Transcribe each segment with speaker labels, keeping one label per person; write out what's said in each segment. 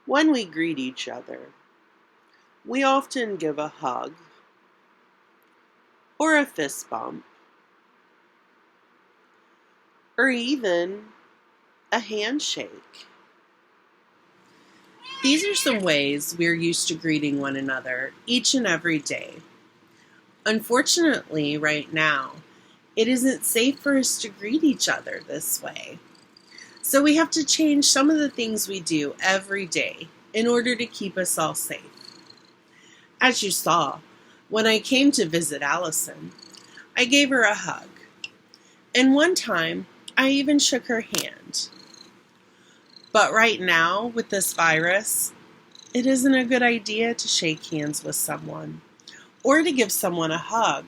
Speaker 1: When we greet each other, we often give a hug or a fist bump or even a handshake. These are some ways we're used to greeting one another each and every day. Unfortunately, right now, it isn't safe for us to greet each other this way. So we have to change some of the things we do every day in order to keep us all safe. As you saw, when I came to visit Allison, I gave her a hug. And one time, I even shook her hand. But right now, with this virus, it isn't a good idea to shake hands with someone or to give someone a hug,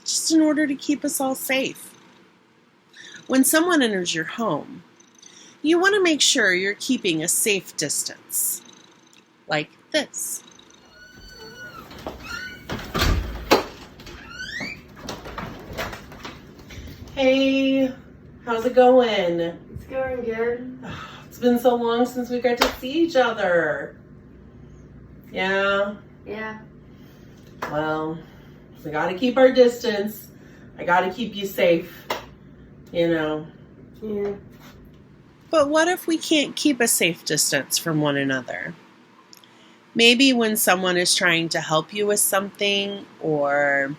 Speaker 1: just in order to keep us all safe. When someone enters your home, you want to make sure you're keeping a safe distance, like this. Hey, how's it going?
Speaker 2: It's going good.
Speaker 1: It's been so long since we got to see each other. Yeah?
Speaker 2: Yeah.
Speaker 1: Well, we gotta keep our distance. I gotta keep you safe,
Speaker 2: Yeah.
Speaker 1: But what if we can't keep a safe distance from one another? Maybe when someone is trying to help you with something, or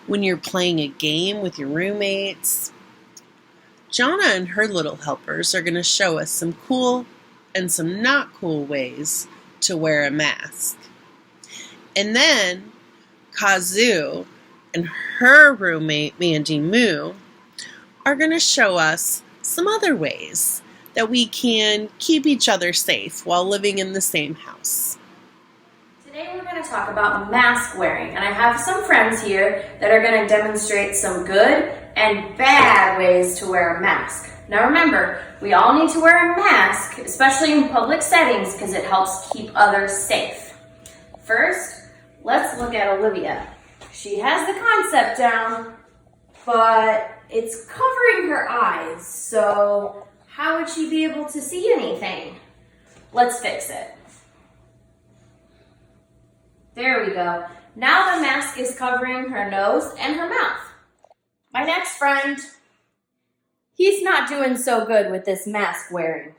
Speaker 1: when you're playing a game with your roommates. Jonna and her little helpers are going to show us some cool and some not cool ways to wear a mask. And then Kazu and her roommate Mandy Moo are going to show us some other ways that we can keep each other safe while living in the same house.
Speaker 2: Today we're going to talk about mask wearing, and I have some friends here that are going to demonstrate some good and bad ways to wear a mask. Now remember, we all need to wear a mask, especially in public settings, because it helps keep others safe. First, let's look at Olivia. She has the concept down, but it's covering her eyes, so how would she be able to see anything? Let's fix it. There we go. Now the mask is covering her nose and her mouth. My next friend, he's not doing so good with this mask wearing.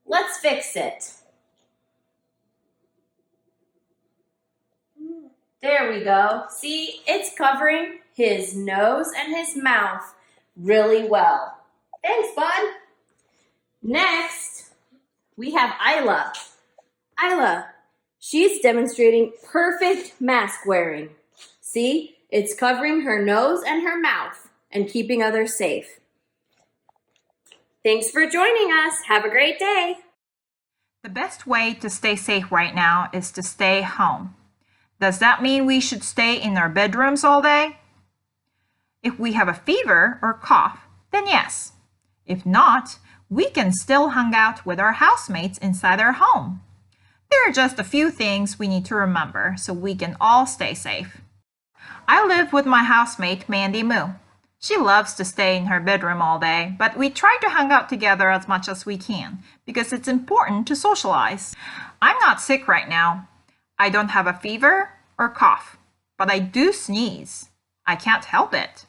Speaker 2: Let's fix it. There we go. See, it's covering his nose and his mouth really well. Thanks, bud. Next, we have Isla. Isla, she's demonstrating perfect mask wearing. See, it's covering her nose and her mouth and keeping others safe. Thanks for joining us. Have a great day.
Speaker 3: The best way to stay safe right now is to stay home. Does that mean we should stay in our bedrooms all day? If we have a fever or cough, then yes. If not, we can still hang out with our housemates inside our home. There are just a few things we need to remember so we can all stay safe. I live with my housemate Mandy Moo. She loves to stay in her bedroom all day, but we try to hang out together as much as we can because it's important to socialize. I'm not sick right now. I don't have a fever or cough, but I do sneeze. I can't help it.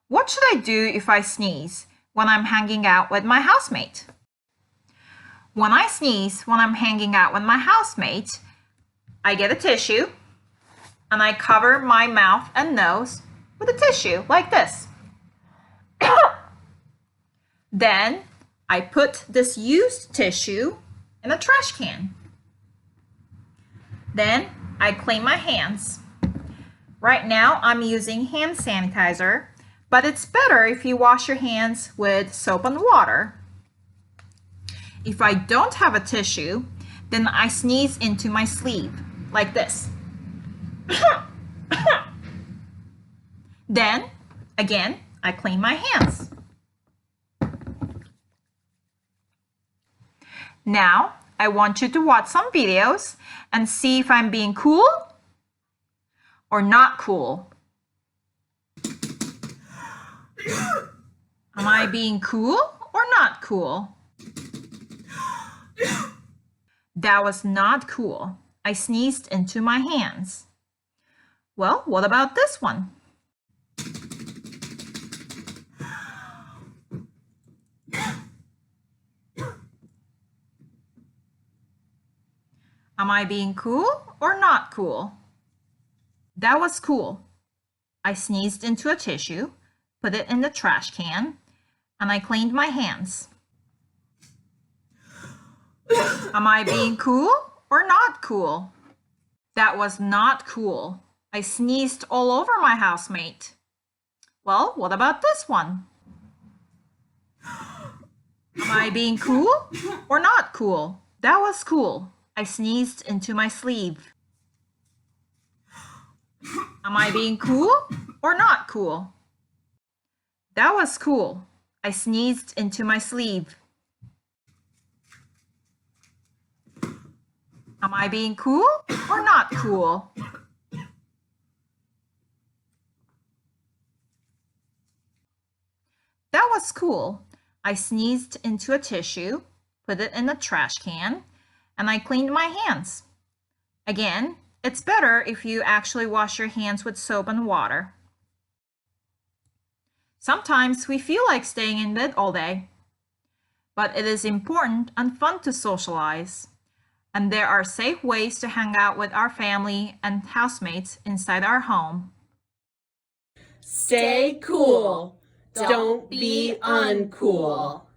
Speaker 3: What should I do if I sneeze when I'm hanging out with my housemate? When I sneeze when I'm hanging out with my housemate, I get a tissue and I cover my mouth and nose with a tissue like this. Then I put this used tissue in a trash can. Then I clean my hands. Right now I'm using hand sanitizer, but it's better if you wash your hands with soap and water. If I don't have a tissue, then I sneeze into my sleeve like this. Then, again, I clean my hands. Now, I want you to watch some videos and see if I'm being cool or not cool. Am I being cool or not cool? That was not cool. I sneezed into my hands. Well, what about this one? Am I being cool or not cool? That was cool. I sneezed into a tissue, put it in the trash can, and I cleaned my hands. Am I being cool or not cool? That was not cool. I sneezed all over my housemate. Well, what about this one? Am I being cool or not cool? That was cool. I sneezed into my sleeve. Am I being cool or not cool? That was cool. I sneezed into my sleeve. Am I being cool or not cool? That was cool. I sneezed into a tissue, put it in the trash can, and I cleaned my hands. Again, it's better if you actually wash your hands with soap and water. Sometimes we feel like staying in bed all day, but it is important and fun to socialize. And there are safe ways to hang out with our family and housemates inside our home.
Speaker 1: Stay cool. Don't be uncool.